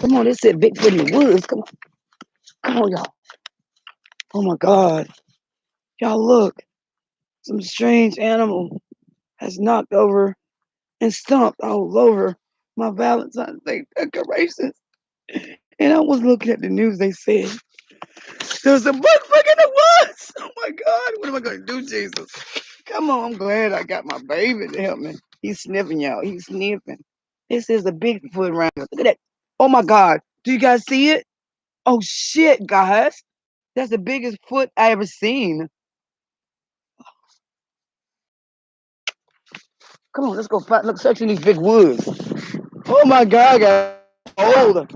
Come on, they said Bigfoot in the woods. Come on, y'all. Oh my God. Y'all look. Some strange animal has knocked over and stomped all over my Valentine's Day decorations. And I was looking at the news, they said, there's a Bigfoot in the woods. Oh my God, what am I going to do, Jesus? Come on, I'm glad I got my baby to help me. He's sniffing, y'all. He's sniffing. This is a Bigfoot around here. Look at that. Oh my God. Do you guys see it? Oh shit, guys. That's the biggest foot I ever seen. Come on, let's go find, look, searching these big woods. Oh my God, guys. Old.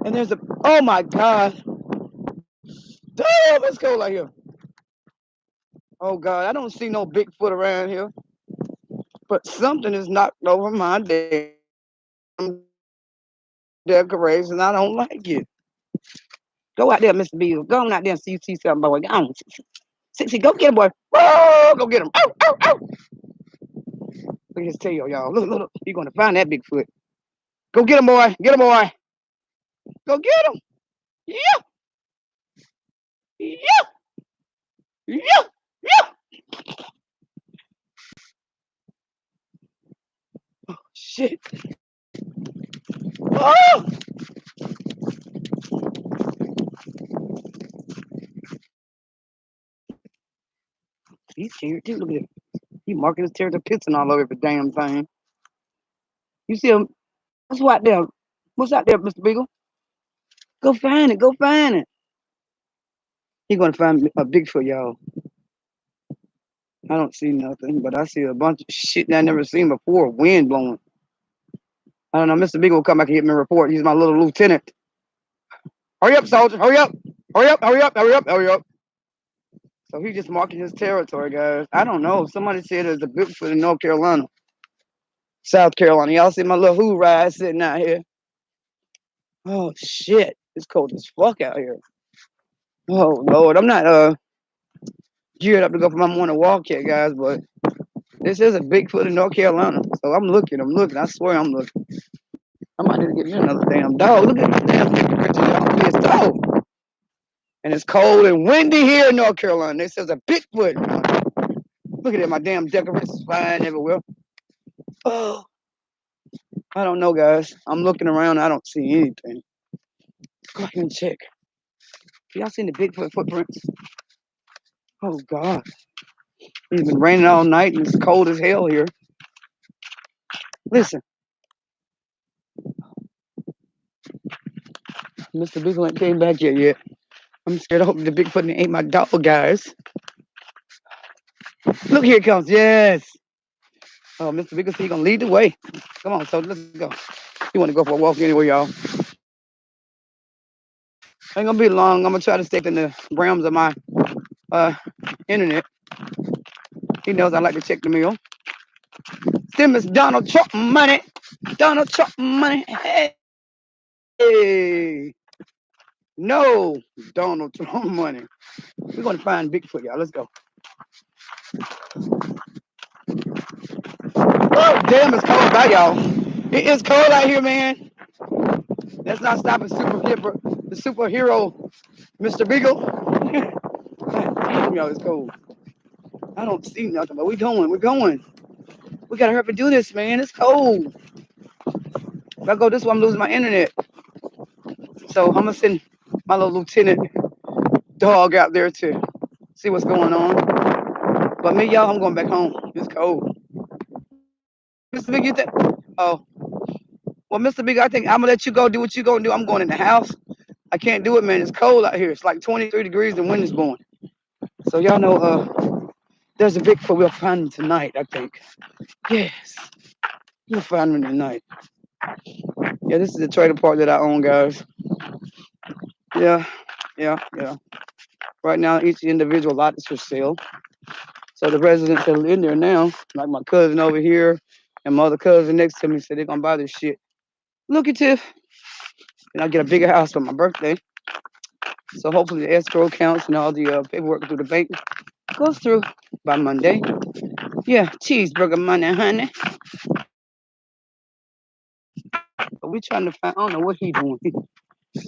And there's a, oh my God. Damn, it's cold out here. Oh God, I don't see no Bigfoot around here. But something is knocked over my damn decoration. I don't like it. Go out there, Mr. Beal. Go on out there and see you see something, boy. Go on. See, go get him, boy. Whoa, go get him. Ow, ow, ow. Look at his tail, y'all. Look, look, look. You're going to find that Bigfoot. Go get him, boy. Get him, boy. Go get him. Yeah, yeah, yeah, yeah. Shit. Oh, he's scared too. Look at him. He marking his territory, pissing all over the damn thing. You see him? What's out there? What's out there, Mr. Beagle? Go find it. Go find it. He's gonna find a Bigfoot, y'all. I don't see nothing, but I see a bunch of shit that I never seen before. Wind blowing. I don't know. Mr. Beagle will come back and get me a report. He's my little lieutenant. Hurry up, soldier. Hurry up. Hurry up. Hurry up. Hurry up. Hurry up. So he's just marking his territory, guys. I don't know. Somebody said there's a Bigfoot in North Carolina, South Carolina. Y'all see my little hood ride sitting out here? Oh shit. It's cold as fuck out here. Oh Lord. I'm not geared up to go for my morning walk yet, guys, but this is a Bigfoot in North Carolina. So I'm looking. I swear I'm looking. I might need to get me another damn dog. Look at this damn picture, y'all. It's dog. And it's cold and windy here in North Carolina. This is a Bigfoot. Look at it, my damn decorations flying everywhere. Oh, I don't know, guys. I'm looking around. I don't see anything. Go ahead and check. Y'all seen the Bigfoot footprints? Oh God. It's been raining all night and it's cold as hell here. Listen, Mr. Bigfoot ain't came back yet. I'm scared. I hope the Bigfoot ain't my dog, guys. Look, here it comes. Yes. Oh, Mr. Bigfoot, he gonna lead the way. Come on, so let's go. You want to go for a walk anyway, y'all? Ain't gonna be long. I'm gonna try to stay in the realms of my internet. He knows I like to check the mail. Them is Donald Trump money. Donald Trump money. Hey. No Donald Trump money. We're gonna find Bigfoot, y'all. Let's go. Oh, damn, it's cold out, y'all. It is cold out here, man. That's not stopping the superhero, Mr. Beagle. Damn, y'all, it's cold. I don't see nothing, but we're going. We gotta hurry up and do this, man. It's cold. If I go this way, I'm losing my internet. So I'm gonna send my little lieutenant dog out there to see what's going on. But me, y'all, I'm going back home. It's cold. Mr. Big, you think? Oh, well, Mr. Big, I think I'm gonna let you go do what you gonna do. I'm going in the house. I can't do it, man. It's cold out here. It's like 23 degrees. The wind is blowing. So y'all know, there's a Bigfoot we'll find him tonight. I think. Yes, we'll find him tonight. Yeah, this is the trailer park that I own, guys. Yeah. Right now, each individual lot is for sale. So the residents that are in there now, like my cousin over here and my other cousin next to me, said they're gonna buy this shit. Lucrative. And I'll get a bigger house for my birthday. So hopefully the escrow accounts and all the paperwork through the bank goes through by Monday. Yeah, cheeseburger money, honey. So we trying to find. I don't know what he doing.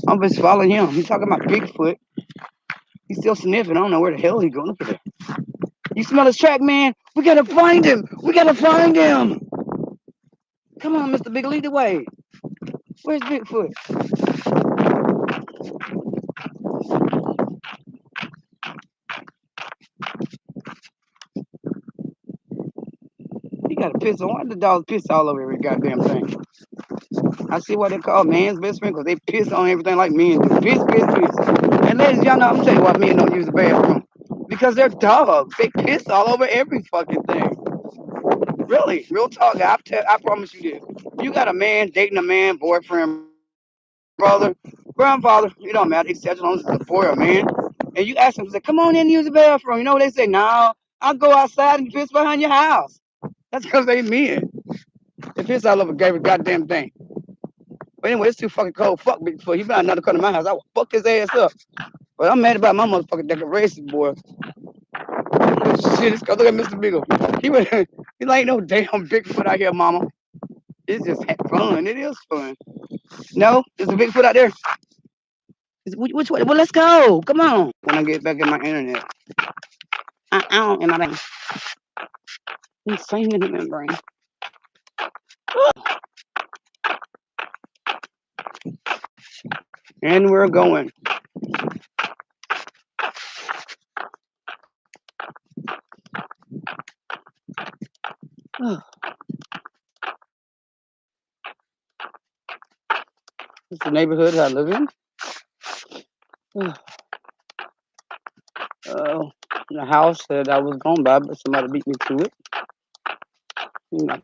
I'm just following him. He talking about Bigfoot. He's still sniffing. I don't know where the hell he going. Look at that. You smell his track, man? We gotta find him. We gotta find him. Come on, Mr. Big, lead the way. Where's Bigfoot? He got a piss on. Why the dogs piss all over every goddamn thing? I see why they call man's best friend, because they piss on everything like men do. Piss, piss, piss. And ladies, y'all know, I'm telling you why men don't use the bathroom. Because they're dogs. They piss all over every fucking thing. Really, real talk. I promise you this. You got a man dating a man, boyfriend, brother, grandfather, it don't matter, except as long as it's a boy or man. And you ask them, say, come on in and use the bathroom. You know what they say? No, I'll go outside and piss behind your house. That's because they men. They piss all over every goddamn thing. But anyway, it's too fucking cold. Fuck Bigfoot. He better not come to my house. I will fuck his ass up. But I'm mad about my motherfucking decorations, boy. Shit, it's look at Mr. Biggle. He like no damn Bigfoot out here, mama. It's just fun. It is fun. No, there's a Bigfoot out there. Which way? Well, let's go. Come on. When I get back in my internet. In my brain. Insane in my brain. And we're going. It's the neighborhood I live in. The house that I was going by, but somebody beat me to it. My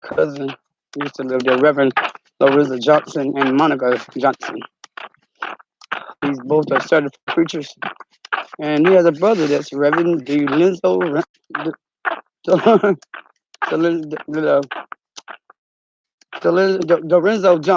cousin used to live there, Reverend Larissa Johnson and Monica Johnson. These both are certified preachers. And he has a brother that's Reverend Lorenzo Johnson.